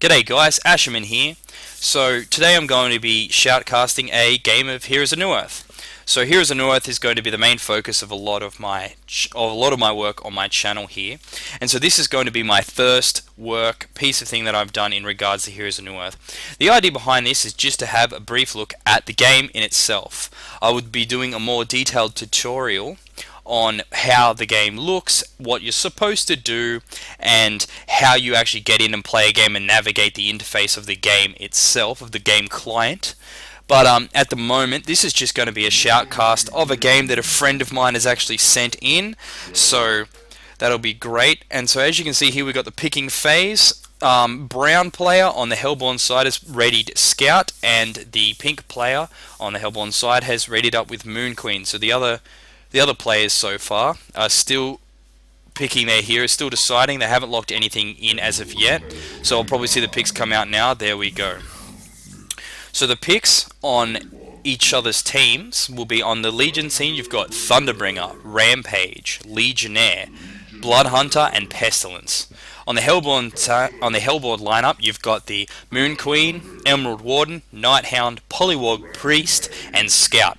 G'day guys, Asherman here. So today I'm going to be shoutcasting a game of Heroes of Newerth. So Heroes of Newerth is going to be the main focus of a lot of my work on my channel here. And so this is going to be my first piece of thing that I've done in regards to Heroes of Newerth. The idea behind this is just to have a brief look at the game in itself. I would be doing a more detailed tutorial on how the game looks, what you're supposed to do, and how you actually get in and play a game and navigate the interface of the game itself, of the game client. But at the moment, this is just going to be a shoutcast of a game that a friend of mine has actually sent in, so that'll be great. And so as you can see here, we've got the picking phase. Brown player on the Hellborn side has readied Scout, and the pink player on the Hellborn side has readied up with Moon Queen. So the other players so far are still picking their heroes, still deciding. They haven't locked anything in as of yet, so I'll probably see the picks come out now. There we go. So the picks on each other's teams will be on the Legion team. You've got Thunderbringer, Rampage, Legionnaire, Bloodhunter, and Pestilence. On the Hellborn lineup, you've got the Moon Queen, Emerald Warden, Nighthound, Polywog Priest, and Scout.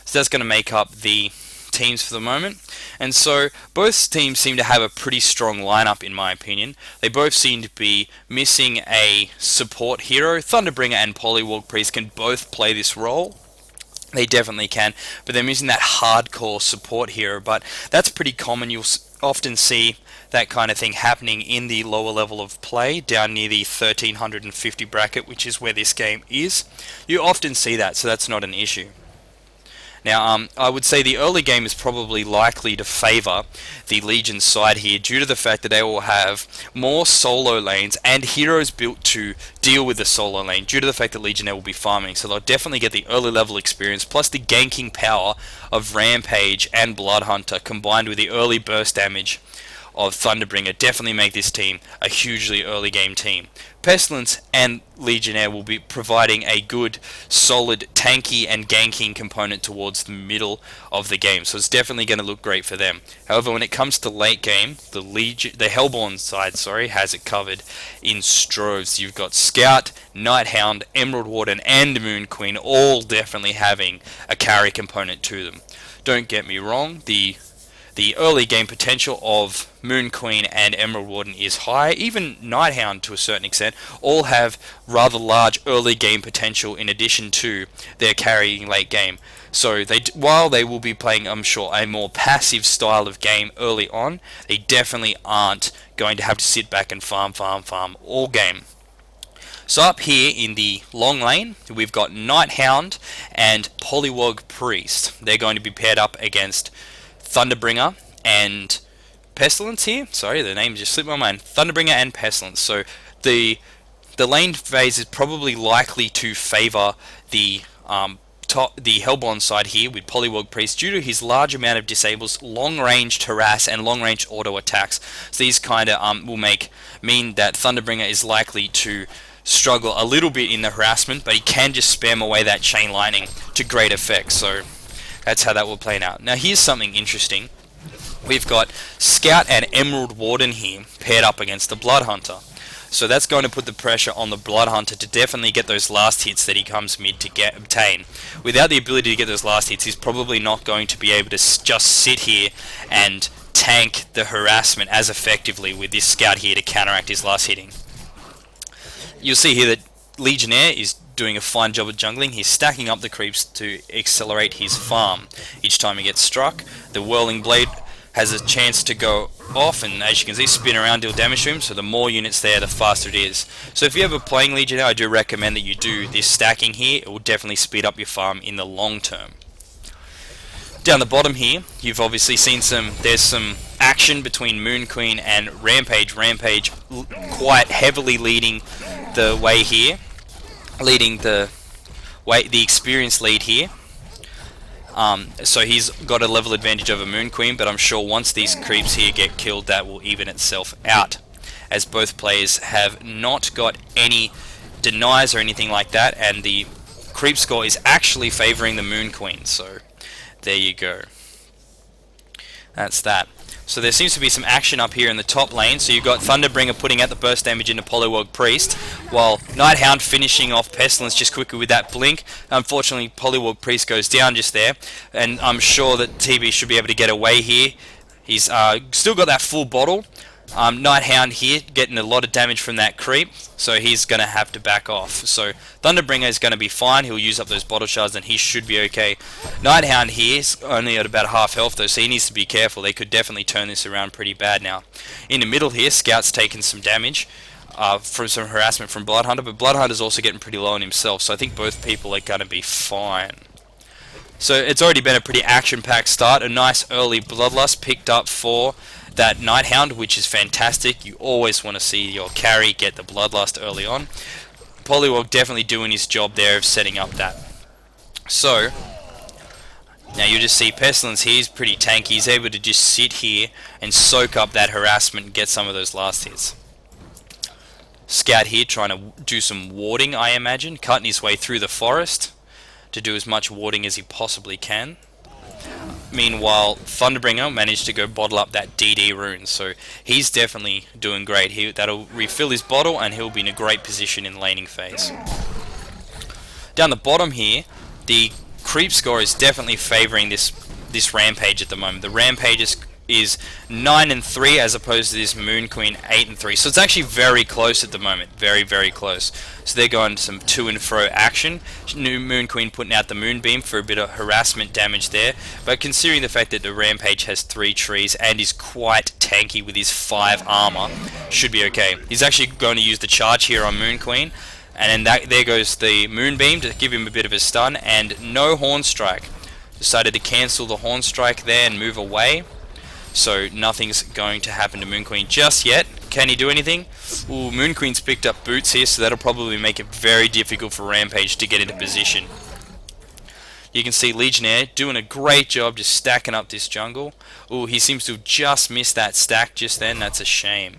So that's going to make up the teams for the moment. And so both teams seem to have a pretty strong lineup, in my opinion. They both seem to be missing a support hero. Thunderbringer and Polywog Priest can both play this role. They definitely can, but they're missing that hardcore support hero. But that's pretty common. You'll often see that kind of thing happening in the lower level of play, down near the 1350 bracket, which is where this game is. You often see that, so that's not an issue. Now, I would say the early game is probably likely to favour the Legion side here, due to the fact that they will have more solo lanes and heroes built to deal with the solo lane, due to the fact that Legionnaire will be farming. So they'll definitely get the early level experience, plus the ganking power of Rampage and Bloodhunter, combined with the early burst damage of Thunderbringer, definitely make this team a hugely early game team. Pestilence and Legionnaire will be providing a good, solid, tanky and ganking component towards the middle of the game, so it's definitely going to look great for them. However, when it comes to late game, the Hellborn side, has it covered in droves. You've got Scout, Nighthound, Emerald Warden, and Moon Queen all definitely having a carry component to them. Don't get me wrong, the early game potential of Moon Queen and Emerald Warden is high. Even Nighthound, to a certain extent, all have rather large early game potential in addition to their carrying late game. So while they will be playing, I'm sure, a more passive style of game early on, they definitely aren't going to have to sit back and farm all game. So up here in the long lane, we've got Nighthound and Polywog Priest. They're going to be paired up against Thunderbringer and Pestilence here. Sorry, the name just slipped my mind. Thunderbringer and Pestilence. So the lane phase is probably likely to favour the Hellborn side here with Polywog Priest, due to his large amount of disables, long-range harass, and long-range auto attacks. So these kind of will mean that Thunderbringer is likely to struggle a little bit in the harassment, but he can just spam away that chain lightning to great effect. So that's how that will play out. Now here's something interesting. We've got Scout and Emerald Warden here paired up against the Bloodhunter. So that's going to put the pressure on the Bloodhunter to definitely get those last hits that he comes mid to obtain. Without the ability to get those last hits, he's probably not going to be able to just sit here and tank the harassment as effectively with this Scout here to counteract his last hitting. You'll see here that Legionnaire is doing a fine job of jungling. He's stacking up the creeps to accelerate his farm. Each time he gets struck, the Whirling Blade has a chance to go off, and as you can see, spin around, deal damage to him. So the more units there, the faster it is. So if you're ever playing Legionnaire, I do recommend that you do this stacking here. It will definitely speed up your farm in the long term. Down the bottom here, you've obviously seen there's some action between Moon Queen and Rampage. Rampage quite heavily leading the way here, leading the experienced lead here. So he's got a level advantage over Moon Queen, but I'm sure once these creeps here get killed, that will even itself out, as both players have not got any denies or anything like that, and the creep score is actually favouring the Moon Queen. So there you go. That's that. So there seems to be some action up here in the top lane. So you've got Thunderbringer putting out the burst damage into Poliwag Priest, while Nighthound finishing off Pestilence just quickly with that blink. Unfortunately, Poliwag Priest goes down just there, and I'm sure that TB should be able to get away here. He's still got that full bottle. Nighthound here getting a lot of damage from that creep, so he's going to have to back off. So Thunderbringer is going to be fine. He'll use up those bottle shards and he should be okay. Nighthound here is only at about half health though, so he needs to be careful. They could definitely turn this around pretty bad now. In the middle here, Scout's taking some damage from some harassment from Bloodhunter, but Bloodhunter's also getting pretty low on himself, so I think both people are going to be fine. So it's already been a pretty action-packed start. A nice early Bloodlust picked up for that Nighthound, which is fantastic. You always want to see your carry get the Bloodlust early on. Poliwag definitely doing his job there of setting up that. So now you just see Pestilence here. He's pretty tanky. He's able to just sit here and soak up that harassment and get some of those last hits. Scout here trying to do some warding, I imagine, cutting his way through the forest to do as much warding as he possibly can. Meanwhile, Thunderbringer managed to go bottle up that DD rune, so he's definitely doing great. That'll refill his bottle and he'll be in a great position in the laning phase. Down the bottom here, the creep score is definitely favouring this Rampage at the moment. The Rampage is 9-3 as opposed to this Moon Queen 8-3, so it's actually very close at the moment, very, very close. So they're going some to and fro action. New Moon Queen putting out the Moonbeam for a bit of harassment damage there, but considering the fact that the Rampage has 3 trees and is quite tanky with his 5 armor, should be okay. He's actually going to use the charge here on Moon Queen, and then there goes the Moonbeam to give him a bit of a stun, and no Horn Strike. Decided to cancel the Horn Strike there and move away. So nothing's going to happen to Moon Queen just yet. Can he do anything? Ooh, Moon Queen's picked up boots here, so that'll probably make it very difficult for Rampage to get into position. You can see Legionnaire doing a great job just stacking up this jungle. Ooh, he seems to have just missed that stack just then. That's a shame.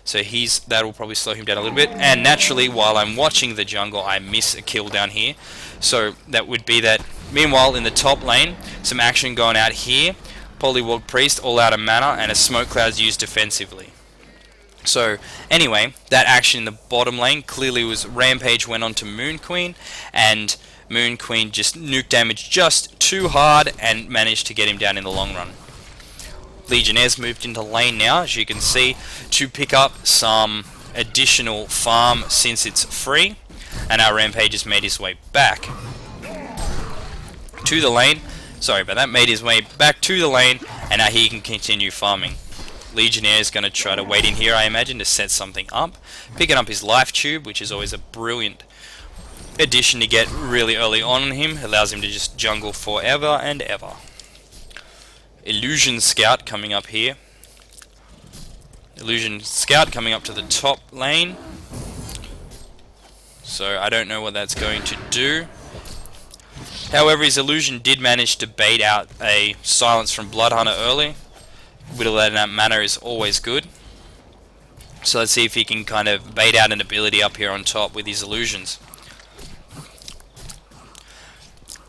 So that'll probably slow him down a little bit. And naturally, while I'm watching the jungle, I miss a kill down here. So that would be that. Meanwhile, in the top lane, some action going out here. Poliwag Priest all out of mana and a smoke cloud's used defensively. So anyway, that action in the bottom lane clearly was Rampage went on to Moon Queen, and Moon Queen just nuked damage just too hard and managed to get him down in the long run. Legionnaire's moved into lane now, as you can see, to pick up some additional farm since it's free, and our Rampage has made his way back to the lane. Sorry about that, made his way back to the lane, and now he can continue farming. Legionnaire is going to try to wait in here, I imagine, to set something up. Picking up his life tube, which is always a brilliant addition to get really early on him. Allows him to just jungle forever and ever. Illusion Scout coming up here. Illusion Scout coming up to the top lane. So I don't know what that's going to do. However, his illusion did manage to bait out a silence from Bloodhunter early. Whittle out in that manner is always good. So let's see if he can kind of bait out an ability up here on top with his illusions.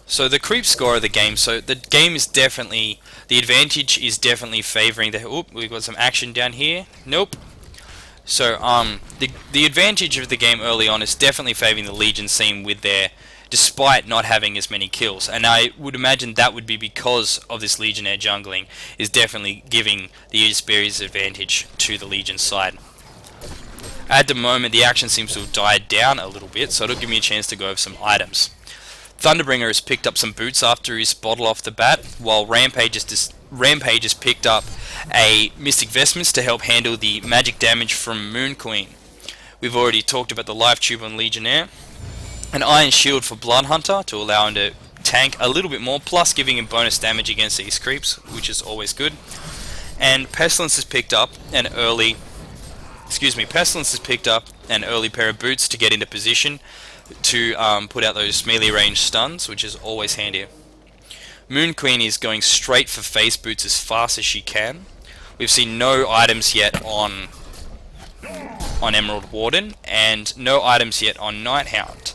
So the creep score of the game, so the game is definitely, the advantage is definitely favouring the, oop, we've got some action down here, nope. So the advantage of the game early on is definitely favouring the Legion scene with their, despite not having as many kills, and I would imagine that would be because of this Legionnaire jungling is definitely giving the Experience advantage to the Legion side. At the moment the action seems to have died down a little bit, so it'll give me a chance to go over some items. Thunderbringer has picked up some boots after his bottle off the bat, while Rampage has picked up a Mystic Vestments to help handle the magic damage from Moon Queen. We've already talked about the Life Tube on Legionnaire. An Iron Shield for Bloodhunter to allow him to tank a little bit more, plus giving him bonus damage against these creeps, which is always good. And Pestilence has picked up an early pair of boots to get into position to put out those melee range stuns, which is always handy. Moon Queen is going straight for face boots as fast as she can. We've seen no items yet on Emerald Warden, and no items yet on Nighthound.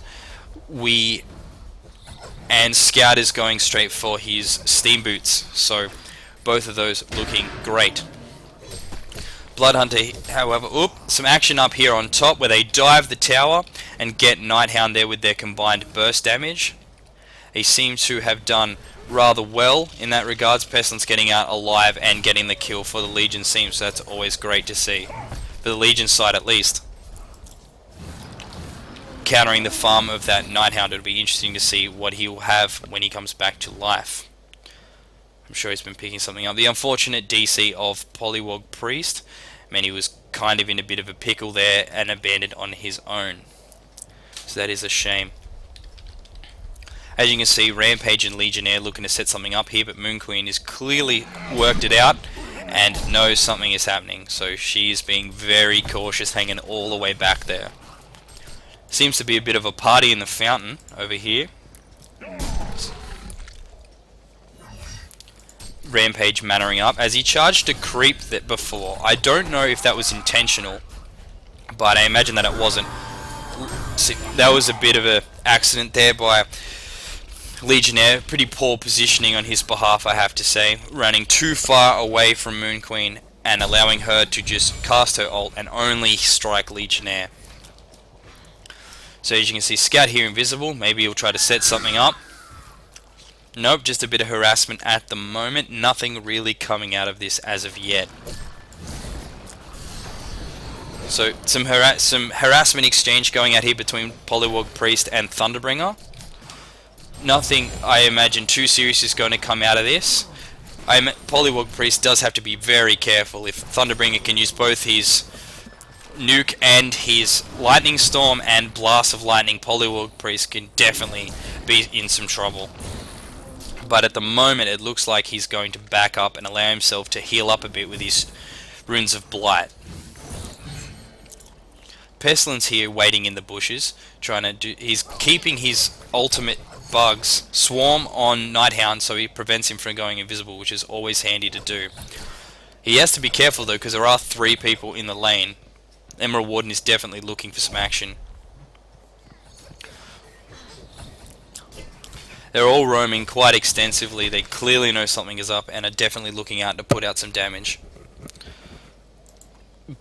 And Scout is going straight for his steam boots, so Both of those looking great. Bloodhunter, however, some action up here on top where they dive the tower and get Nighthound there with their combined burst damage. He seems to have done rather well in that regards. Pestilence getting out alive and getting the kill for the Legion team, so that's always great to see. For the Legion side at least. Countering the farm of that Nighthound, it'll be interesting to see what he will have when he comes back to life. I'm sure he's been picking something up. The unfortunate DC of Polywog Priest meant he was kind of in a bit of a pickle there and abandoned on his own. So that is a shame. As you can see, Rampage and Legionnaire looking to set something up here, but Moon Queen has clearly worked it out and knows something is happening. So she is being very cautious, hanging all the way back there. Seems to be a bit of a party in the fountain over here. Rampage mannering up as he charged a creep that before. I don't know if that was intentional, but I imagine that it wasn't. See, that was a bit of an accident there by Legionnaire. Pretty poor positioning on his behalf, I have to say. Running too far away from Moon Queen and allowing her to just cast her ult and only strike Legionnaire. So as you can see, Scout here invisible. Maybe he'll try to set something up. Nope, just a bit of harassment at the moment. Nothing really coming out of this as of yet. So some harassment exchange going out here between Polywog Priest and Thunderbringer. Nothing, I imagine, too serious is going to come out of this. Polywog Priest does have to be very careful. If Thunderbringer can use both his nuke and his Lightning Storm and Blast of Lightning, Polywog Priest can definitely be in some trouble. But at the moment it looks like he's going to back up and allow himself to heal up a bit with his Runes of Blight. Pestilence here waiting in the bushes, trying to do, he's keeping his ultimate bugs swarm on Nighthound so he prevents him from going invisible, which is always handy to do. He has to be careful though, because there are 3 people in the lane. Emerald Warden is definitely looking for some action. They're all roaming quite extensively. They clearly know something is up and are definitely looking out to put out some damage.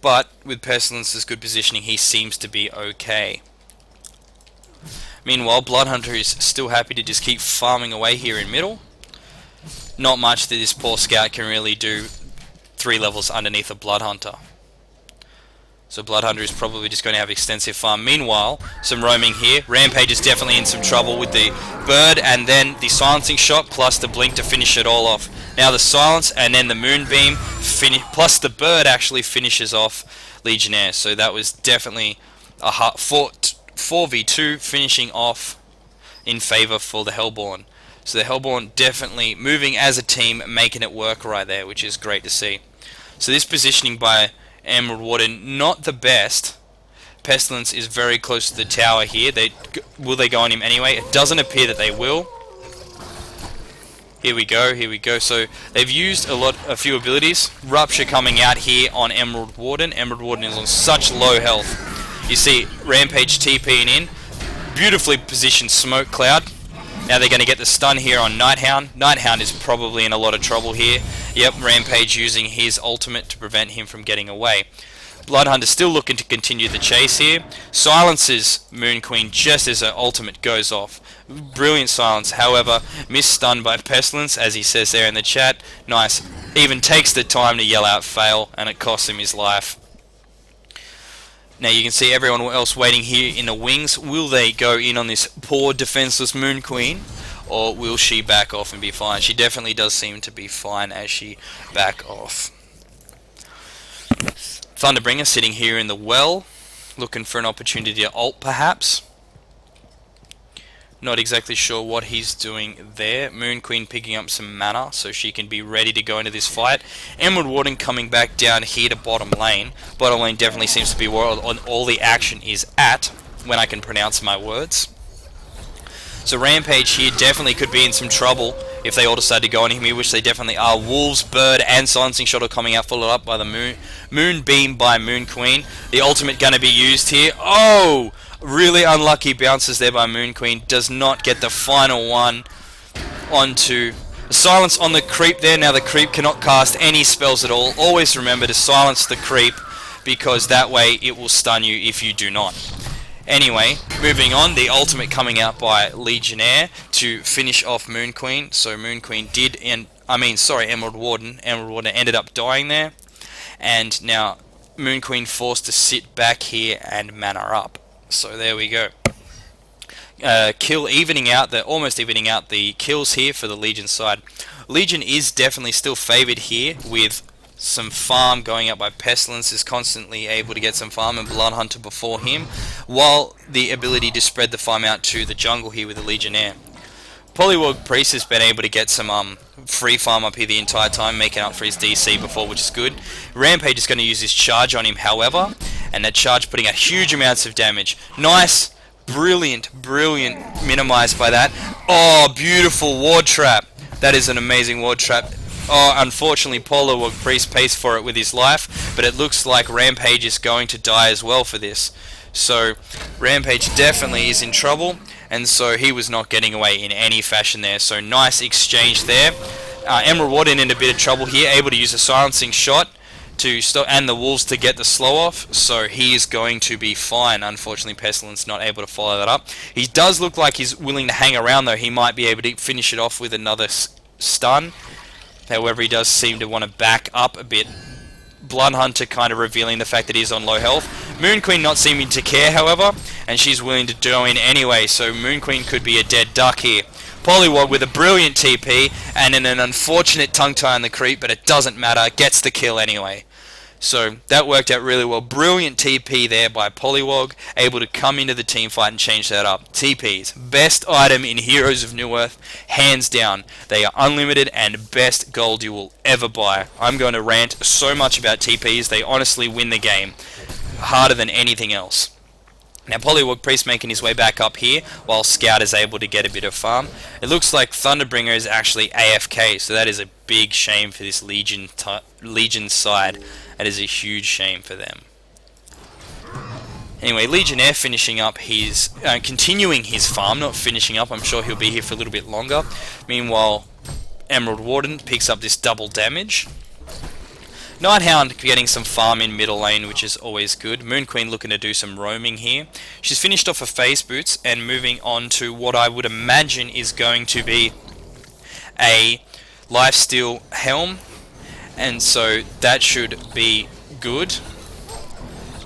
But with Pestilence's good positioning, he seems to be okay. Meanwhile, Bloodhunter is still happy to just keep farming away here in middle. Not much that this poor Scout can really do 3 levels underneath a Bloodhunter. So Bloodhunter is probably just going to have extensive farm. Meanwhile, some roaming here. Rampage is definitely in some trouble with the bird and then the silencing shot plus the blink to finish it all off. Now the silence and then the moonbeam plus the bird actually finishes off Legionnaire. So that was definitely a 4v2 finishing off in favor for the Hellborn. So the Hellborn definitely moving as a team, making it work right there, which is great to see. So this positioning by Emerald Warden, not the best. Pestilence is very close to the tower here. Will they go on him anyway? It doesn't appear that they will. Here we go, here we go. So they've used a few abilities. Rupture coming out here on Emerald Warden. Emerald Warden is on such low health. You see Rampage TPing in. Beautifully positioned smoke cloud. Now they're going to get the stun here on Nighthound. Nighthound is probably in a lot of trouble here. Yep, Rampage using his ultimate to prevent him from getting away. Bloodhunter still looking to continue the chase here. Silences Moon Queen just as her ultimate goes off. Brilliant silence, however, misstunned by Pestilence, as he says there in the chat. Nice. Even takes the time to yell out fail, and it costs him his life. Now you can see everyone else waiting here in the wings. Will they go in on this poor defenseless Moon Queen, or will she back off and be fine? She definitely does seem to be fine as she back off. Thunderbringer sitting here in the well, looking for an opportunity to ult perhaps. Not exactly sure what he's doing there. Moon Queen picking up some mana so she can be ready to go into this fight. Emerald Warden coming back down here to bottom lane. Bottom lane definitely seems to be where all the action is at, when I can pronounce my words. So Rampage here definitely could be in some trouble if they all decide to go on him here, which they definitely are. Wolves, Bird, and Silencing Shot are coming out, followed up by the Moonbeam by Moon Queen. The ultimate going to be used here. Oh! Really unlucky bounces there by Moon Queen. Does not get the final one onto Silence on the creep there. Now the creep cannot cast any spells at all. Always remember to silence the creep, because that way it will stun you if you do not. Anyway, moving on, the ultimate coming out by Legionnaire to finish off Moon Queen. So Moon Queen did, Emerald Warden. Emerald Warden ended up dying there, and now Moon Queen forced to sit back here and mana up. So there we go. Kill almost evening out the kills here for the Legion side. Legion is definitely still favored here with some farm going up by Pestilence, is constantly able to get some farm, and Bloodhunter before him, while the ability to spread the farm out to the jungle here with the Legionnaire. Polywog Priest has been able to get some free farm up here the entire time, making up for his DC before, which is good. Rampage is going to use his charge on him, however, and that charge putting out huge amounts of damage. Nice, brilliant minimized by that. Oh, beautiful ward trap. That is an amazing ward trap. Oh, unfortunately, Polywog Priest pays for it with his life, but it looks like Rampage is going to die as well for this. So Rampage definitely is in trouble, and so he was not getting away in any fashion there. So nice exchange there. Emerald Warden in a bit of trouble here, able to use a silencing shot to stop, and the wolves to get the slow off, so he is going to be fine. Unfortunately, Pestilence not able to follow that up. He does look like he's willing to hang around though. He might be able to finish it off with another stun. However, he does seem to want to back up a bit. Bloodhunter kind of revealing the fact that he's on low health. Moon Queen not seeming to care, however, and she's willing to go in anyway, so Moon Queen could be a dead duck here. Polywog with a brilliant TP, and in an unfortunate tongue tie on the creep, but it doesn't matter, gets the kill anyway. So that worked out really well. Brilliant TP there by Polywog, able to come into the team fight and change that up. TPs, best item in Heroes of Newerth, hands down. They are unlimited and best gold you will ever buy. I'm going to rant so much about TPs, they honestly win the game. Harder than anything else. Now Polywog Priest making his way back up here, while Scout is able to get a bit of farm. It looks like Thunderbringer is actually AFK, so that is a big shame for this Legion side. That is a huge shame for them. Anyway, Legionnaire finishing up his, continuing his farm, not finishing up. I'm sure he'll be here for a little bit longer. Meanwhile, Emerald Warden picks up this double damage. Nighthound getting some farm in middle lane, which is always good. Moon Queen looking to do some roaming here. She's finished off her phase boots and moving on to what I would imagine is going to be a lifesteal helm, and so that should be good.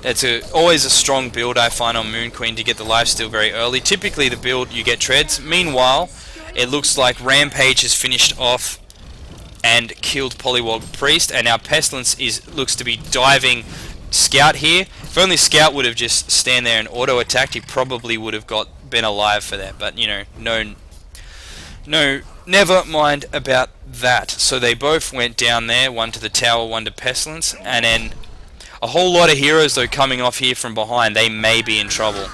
It's always a strong build I find on Moon Queen to get the lifesteal very early. Typically the build you get treads. Meanwhile, it looks like Rampage has finished off and killed Polywog Priest, and now Pestilence looks to be diving Scout here. If only Scout would have just stand there and auto attacked, he probably would have been alive for that. But you know, no, never mind about that. So they both went down there, one to the tower, one to Pestilence, and then a whole lot of heroes though coming off here from behind. They may be in trouble.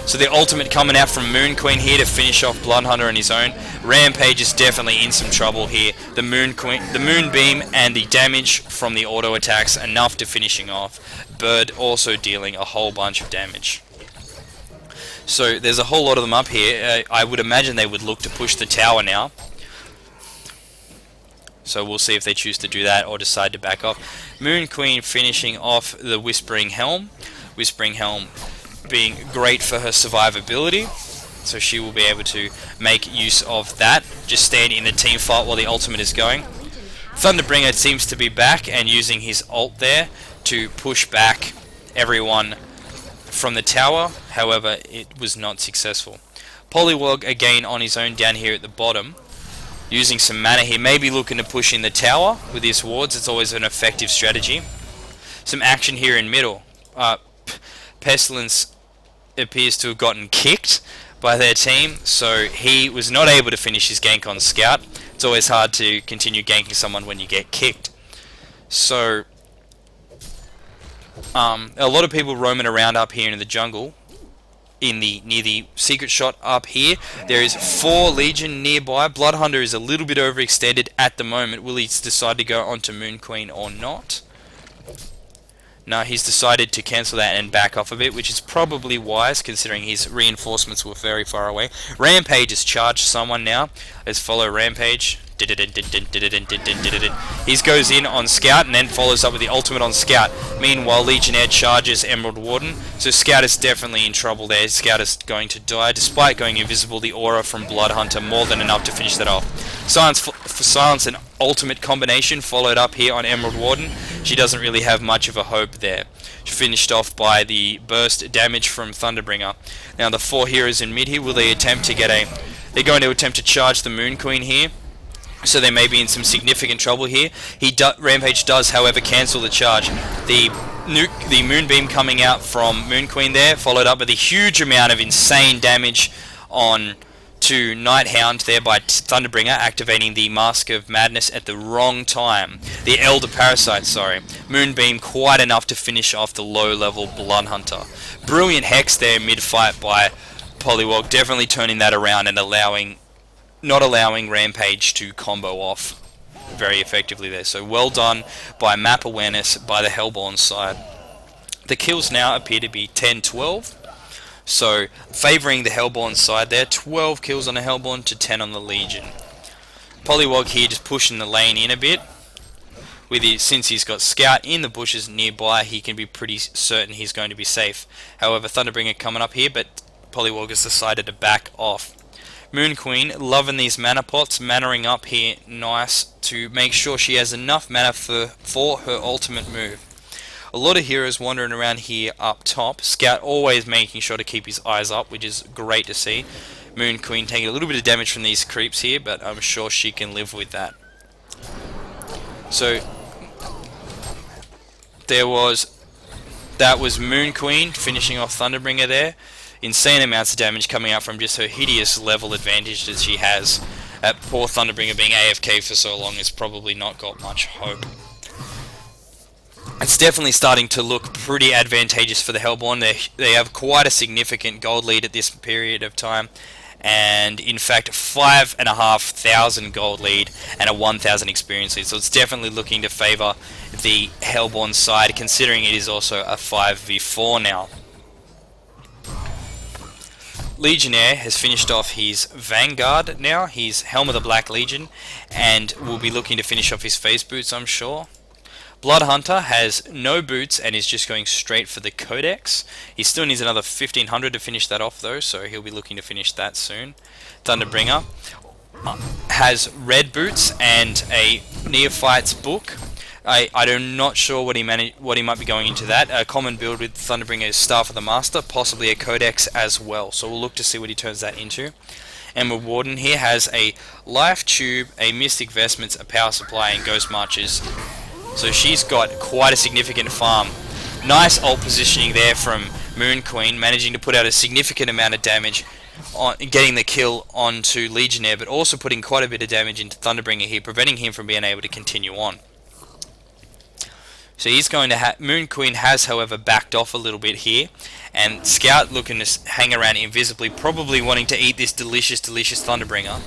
So the ultimate coming out from Moon Queen here to finish off Bloodhunter on his own. Rampage is definitely in some trouble here. The Moon Beam and the damage from the auto attacks enough to finishing off. Bird also dealing a whole bunch of damage. So there's a whole lot of them up here. I would imagine they would look to push the tower now. So we'll see if they choose to do that or decide to back off. Moon Queen finishing off the Whispering Helm. Whispering Helm being great for her survivability, so she will be able to make use of that. Just stand in the team fight while the ultimate is going. Thunderbringer seems to be back and using his ult there to push back everyone from the tower. However, it was not successful. Polywog again on his own down here at the bottom, using some mana here, maybe looking to push in the tower with his wards. It's always an effective strategy. Some action here in middle. Pestilence appears to have gotten kicked by their team, so he was not able to finish his gank on Scout. It's always hard to continue ganking someone when you get kicked. So a lot of people roaming around up here in the jungle, near the secret shot up here. There is 4 Legion nearby. Bloodhunter is a little bit overextended at the moment. Will he decide to go onto Moon Queen or not? No, he's decided to cancel that and back off a bit, which is probably wise considering his reinforcements were very far away. Rampage has charged someone now. Let's follow Rampage He goes in on Scout and then follows up with the ultimate on Scout. Meanwhile, Legionnaire charges Emerald Warden, so Scout is definitely in trouble there. Scout is going to die. Despite going invisible, the aura from Blood Hunter more than enough to finish that off. Silence and ultimate combination followed up here on Emerald Warden. She doesn't really have much of a hope there. She finished off by the burst damage from Thunderbringer. Now the 4 heroes in mid here, will they attempt to get a... They're going to attempt to charge the Moon Queen here, so they may be in some significant trouble here. Rampage does, however, cancel the charge. The Moonbeam coming out from Moon Queen there, followed up with a huge amount of insane damage on to Nighthound there by Thunderbringer, activating the Mask of Madness at the wrong time. The Elder Parasite, sorry. Moonbeam quite enough to finish off the low-level Blood Hunter. Brilliant Hex there mid-fight by Polywog, definitely turning that around and not allowing Rampage to combo off very effectively there. So well done by map awareness by the Hellborn side. The kills now appear to be 10-12. So favouring the Hellborn side there. 12 kills on the Hellborn to 10 on the Legion. Polywog here just pushing the lane in a bit. Since he's got Scout in the bushes nearby, he can be pretty certain he's going to be safe. However, Thunderbringer coming up here, but Polywog has decided to back off. Moon Queen loving these mana pots, mannering up here nice to make sure she has enough mana for her ultimate move. A lot of heroes wandering around here up top. Scout always making sure to keep his eyes up, which is great to see. Moon Queen taking a little bit of damage from these creeps here, but I'm sure she can live with that. So that was Moon Queen finishing off Thunderbringer there. Insane amounts of damage coming out from just her hideous level advantage that she has. Poor Thunderbringer being AFK for so long has probably not got much hope. It's definitely starting to look pretty advantageous for the Hellborn. They have quite a significant gold lead at this period of time, and in fact 5,500 gold lead and a 1,000 experience lead. So it's definitely looking to favour the Hellborn side, considering it is also a 5v4 now. Legionnaire has finished off his Vanguard now, his Helm of the Black Legion, and will be looking to finish off his Phase Boots, I'm sure. Blood Hunter has no boots and is just going straight for the Codex. He still needs another 1,500 to finish that off though, so he'll be looking to finish that soon. Thunderbringer has red boots and a Neophyte's Book. I'm not sure what he might be going into that. A common build with Thunderbringer is Staff of the Master, possibly a Codex as well. So we'll look to see what he turns that into. Emerald Warden here has a Life Tube, a Mystic Vestments, a Power Supply, and Ghost Marches. So she's got quite a significant farm. Nice ult positioning there from Moon Queen, managing to put out a significant amount of damage, getting the kill onto Legionnaire, but also putting quite a bit of damage into Thunderbringer here, preventing him from being able to continue on. So he's going to Moon Queen has, however, backed off a little bit here, and Scout looking to hang around invisibly, probably wanting to eat this delicious Thunderbringer.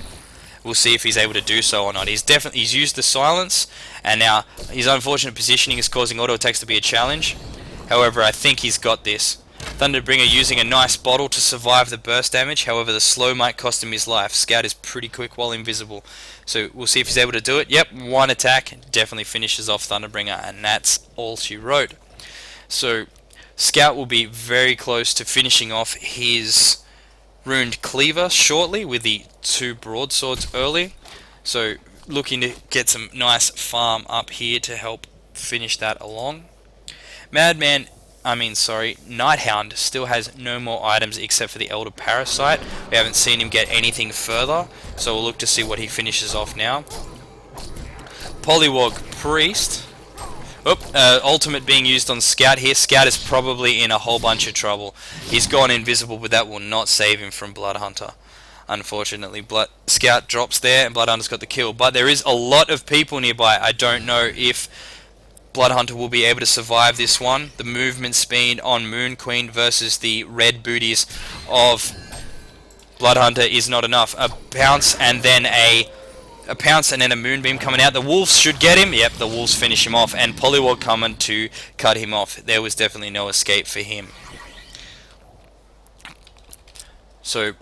We'll see if he's able to do so or not. He's used the silence, and now his unfortunate positioning is causing auto attacks to be a challenge. However, I think he's got this. Thunderbringer using a nice bottle to survive the burst damage. However, the slow might cost him his life. Scout is pretty quick while invisible, so we'll see if he's able to do it. Yep, one attack definitely finishes off Thunderbringer, and that's all she wrote. So Scout will be very close to finishing off his Runed Cleaver shortly with the 2 broadswords early. So looking to get some nice farm up here to help finish that along. Nighthound still has no more items except for the Elder Parasite. We haven't seen him get anything further, so we'll look to see what he finishes off now. Polywog Priest. Ultimate being used on Scout here. Scout is probably in a whole bunch of trouble. He's gone invisible, but that will not save him from Blood Hunter. Unfortunately, Scout drops there, and Blood Hunter's got the kill. But there is a lot of people nearby. I don't know if Blood Hunter will be able to survive this one. The movement speed on Moon Queen versus the red booties of Blood Hunter is not enough. A pounce and then a Moonbeam coming out. The Wolves should get him. Yep, the Wolves finish him off, and Polywog coming to cut him off. There was definitely no escape for him. So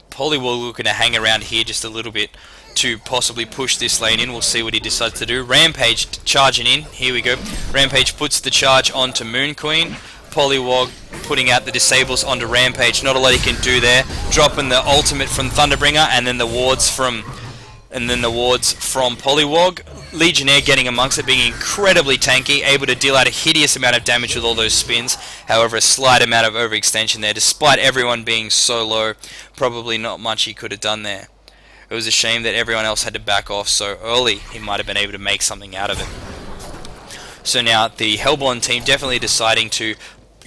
Polywog looking to hang around here just a little bit to possibly push this lane in. We'll see what he decides to do. Rampage charging in. Here we go. Rampage puts the charge onto Moon Queen. Poliwag putting out the disables onto Rampage. Not a lot he can do there. Dropping the ultimate from Thunderbringer, and then the wards from Poliwag. Legionnaire getting amongst it, being incredibly tanky, able to deal out a hideous amount of damage with all those spins. However, a slight amount of overextension there, despite everyone being so low. Probably not much he could have done there. It was a shame that everyone else had to back off so early. He might have been able to make something out of it. So now the Hellborn team definitely deciding to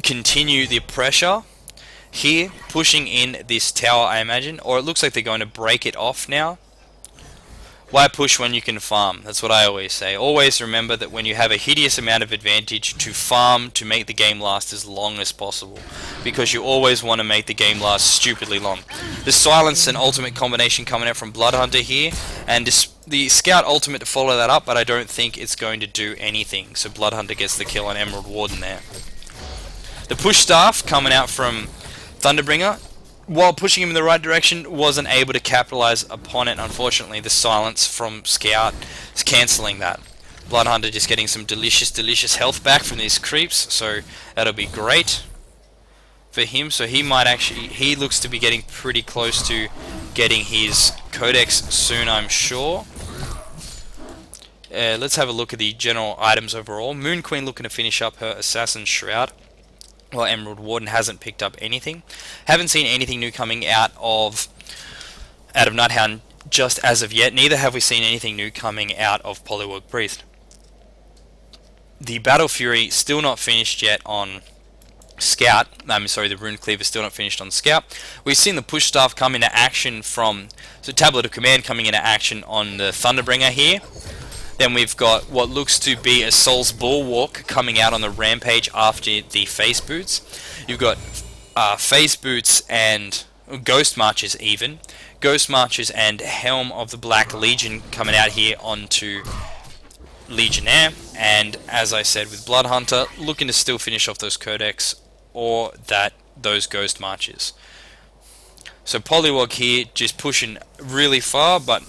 continue the pressure here, pushing in this tower, I imagine, or it looks like they're going to break it off now. Why push when you can farm? That's what I always say. Always remember that when you have a hideous amount of advantage, to farm to make the game last as long as possible, because you always want to make the game last stupidly long. The silence and ultimate combination coming out from Bloodhunter here, and the Scout ultimate to follow that up, but I don't think it's going to do anything. So Bloodhunter gets the kill on Emerald Warden there. The push staff coming out from Thunderbringer, while pushing him in the right direction, wasn't able to capitalize upon it. Unfortunately, the silence from Scout is cancelling that. Bloodhunter just getting some delicious health back from these creeps, so that'll be great for him. So he looks to be getting pretty close to getting his Codex soon, I'm sure. Let's have a look at the general items overall. Moon Queen looking to finish up her Assassin's Shroud. Well, Emerald Warden hasn't picked up anything. Haven't seen anything new coming out of Night HoN just as of yet. Neither have we seen anything new coming out of Poliwag Priest. The Battle Fury still not finished yet on Scout. The Rune Cleaver still not finished on Scout. We've seen the push staff come into action from Tablet of Command coming into action on the Thunderbringer here. Then we've got what looks to be a Soul's Bulwark coming out on the Rampage after the Face Boots. You've got Face Boots and Ghost Marches even. Ghost Marches and Helm of the Black Legion coming out here onto Legionnaire. And as I said with Bloodhunter, looking to still finish off those Codex or those Ghost Marches. So Poliwag here just pushing really far, but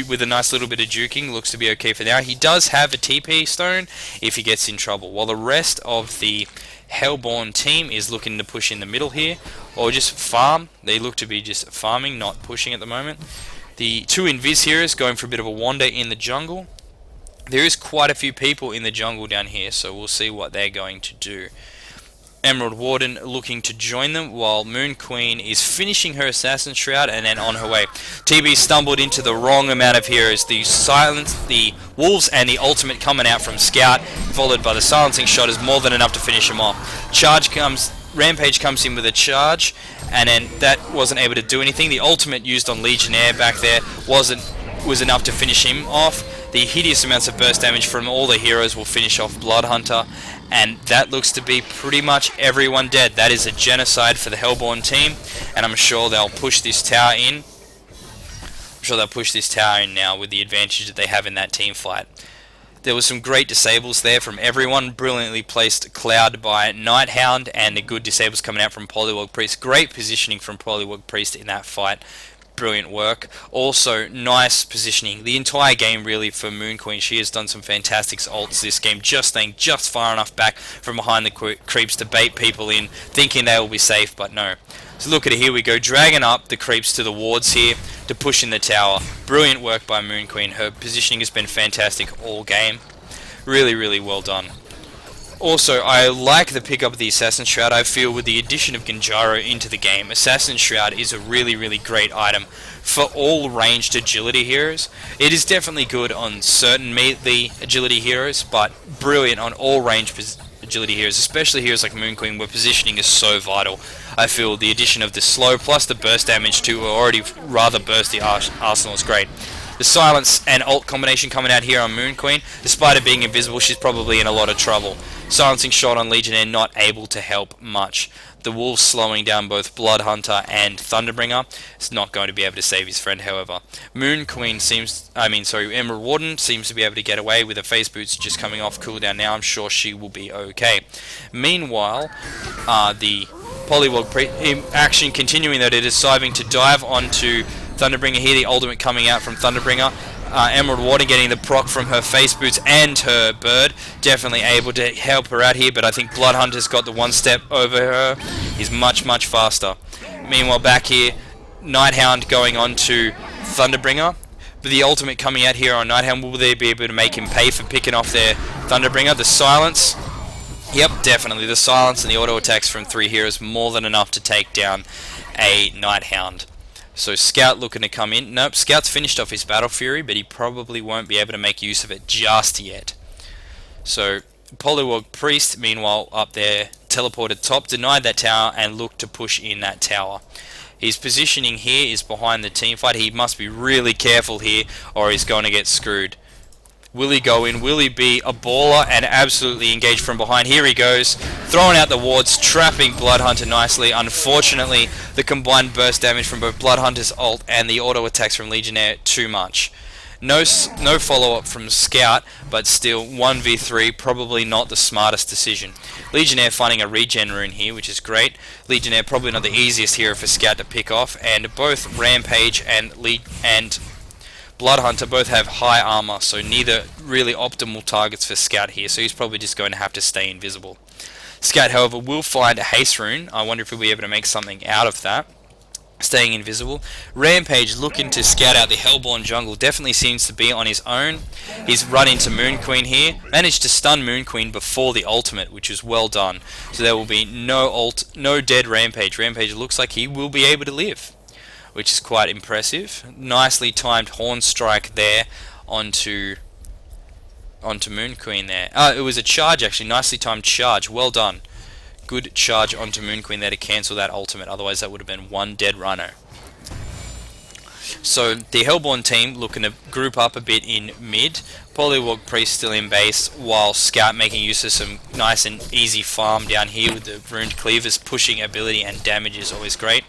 with a nice little bit of juking, looks to be okay for now. He does have a TP stone if he gets in trouble, while the rest of the Hellborn team is looking to push in the middle here, or just farm. They look to be just farming, not pushing at the moment. The two Invis heroes going for a bit of a wander in the jungle. There is quite a few people in the jungle down here, so we'll see what they're going to do. Emerald Warden looking to join them, while Moon Queen is finishing her Assassin's Shroud and then on her way. TB stumbled into the wrong amount of heroes. The silence, the Wolves, and the ultimate coming out from Scout, followed by the silencing shot, is more than enough to finish him off. Rampage comes in with a charge, and then that wasn't able to do anything. The ultimate used on Legionnaire back there was enough to finish him off. The hideous amounts of burst damage from all the heroes will finish off Bloodhunter, and that looks to be pretty much everyone dead. That is a genocide for the Hellborn team, and I'm sure they'll push this tower in. Now with the advantage that they have in that team fight. There was some great disables there from everyone. Brilliantly placed Cloud by Nighthound, and the good disables coming out from Poliwag Priest. Great positioning from Poliwag Priest in that fight. Brilliant work. Also, nice positioning the entire game really for Moon Queen. She has done some fantastic ults this game, just staying just far enough back from behind the creeps to bait people in, thinking they will be safe, but no. So look at it, here we go, dragging up the creeps to the wards here to push in the tower. Brilliant work by Moon Queen. Her positioning has been fantastic all game. Really well done. Also, I like the pickup of the Assassin's Shroud. I feel with the addition of Genjaro into the game, Assassin's Shroud is a really great item for all ranged agility heroes. It is definitely good on certain melee agility heroes, but brilliant on all ranged agility heroes, especially heroes like Moon Queen, where positioning is so vital. I feel the addition of the slow plus the burst damage to already rather bursty arsenal is great. The silence and ult combination coming out here on Moon Queen. Despite it being invisible, she's probably in a lot of trouble. Silencing shot on Legionnaire not able to help much. The Wolves slowing down both Bloodhunter and Thunderbringer. It's not going to be able to save his friend, however. Emerald Warden seems to be able to get away with her face boots just coming off cooldown now. I'm sure she will be okay. Meanwhile, the Poliwag action continuing that, it is deciding to dive onto Thunderbringer here, the ultimate coming out from Thunderbringer. Emerald Warden getting the proc from her face boots and her bird. Definitely able to help her out here, but I think Bloodhunter's got the one step over her. He's much, much faster. Meanwhile, back here, Nighthound going on to Thunderbringer. But the ultimate coming out here on Nighthound, will they be able to make him pay for picking off their Thunderbringer? The silence. Yep, definitely. The silence and the auto attacks from 3 heroes more than enough to take down a Nighthound. So Scout looking to come in. Nope, Scout's finished off his Battle Fury, but he probably won't be able to make use of it just yet. So Polywog Priest, meanwhile, up there, teleported top, denied that tower, and looked to push in that tower. His positioning here is behind the team fight. He must be really careful here, or he's going to get screwed. Will he go in? Will he be a baller and absolutely engage from behind? Here he goes, throwing out the wards, trapping Bloodhunter nicely. Unfortunately, the combined burst damage from both Bloodhunter's ult and the auto attacks from Legionnaire, too much. No follow-up from Scout, but still 1v3, probably not the smartest decision. Legionnaire finding a regen rune here, which is great. Legionnaire probably not the easiest hero for Scout to pick off, and both Rampage and Bloodhunter both have high armor, so neither really optimal targets for Scout here, so he's probably just going to have to stay invisible. Scout, however, will find a haste rune. I wonder if he'll be able to make something out of that, staying invisible. Rampage looking to scout out the Hellborn jungle, definitely seems to be on his own. He's run into Moon Queen here, managed to stun Moon Queen before the ultimate, which is well done. So there will be no dead Rampage. Rampage looks like he will be able to live, which is quite impressive. Nicely timed Horn Strike there onto Moon Queen there. It was a charge actually, nicely timed charge, well done. Good charge onto Moon Queen there to cancel that ultimate, otherwise that would have been one dead runner. So the Hellborn team looking to group up a bit in mid. Polywog Priest still in base, while Scout making use of some nice and easy farm down here with the Runed Cleaver's pushing ability, and damage is always great.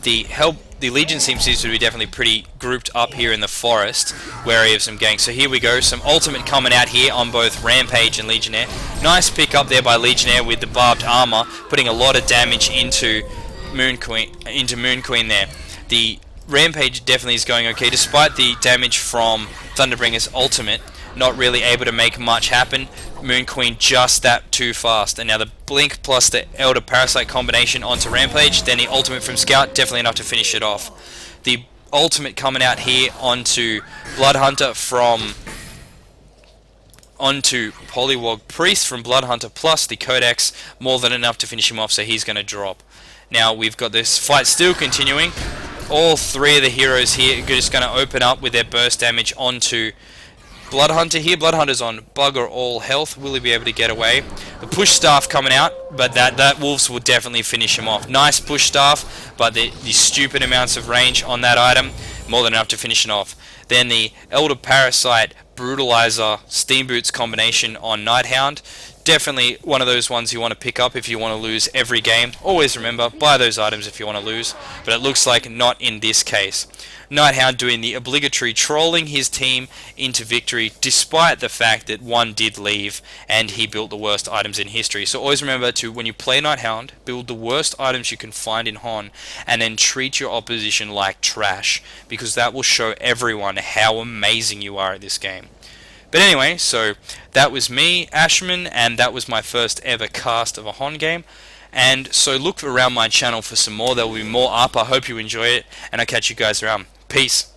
The Legion seems to be definitely pretty grouped up here in the forest, wary of some ganks. So here we go, some ultimate coming out here on both Rampage and Legionnaire. Nice pick up there by Legionnaire with the barbed armor, putting a lot of damage into Moon Queen there. The Rampage definitely is going okay, despite the damage from Thunderbringer's ultimate. Not really able to make much happen. Moon Queen just that too fast. And now the Blink plus the Elder Parasite combination onto Rampage, then the ultimate from Scout, definitely enough to finish it off. The ultimate coming out here onto Bloodhunter onto Polywog Priest from Bloodhunter, plus the Codex, more than enough to finish him off, so he's going to drop. Now we've got this fight still continuing. All 3 of the heroes here are just going to open up with their burst damage onto Bloodhunter here. Bloodhunter's on bugger all health. Will he be able to get away? The push staff coming out, but that Wolves will definitely finish him off. Nice push staff, but the stupid amounts of range on that item, more than enough to finish it off. Then the Elder Parasite Brutalizer Steam Boots combination on Nighthound. Definitely one of those ones you want to pick up if you want to lose every game. Always remember, buy those items if you want to lose, but it looks like not in this case. Nighthound doing the obligatory trolling his team into victory, despite the fact that one did leave and he built the worst items in history. So always remember to, when you play Nighthound, build the worst items you can find in HoN, and then treat your opposition like trash, because that will show everyone how amazing you are at this game. But anyway, so that was me, Ashman, and that was my first ever cast of a HoN game. And so look around my channel for some more. There will be more up. I hope you enjoy it, and I'll catch you guys around. Peace.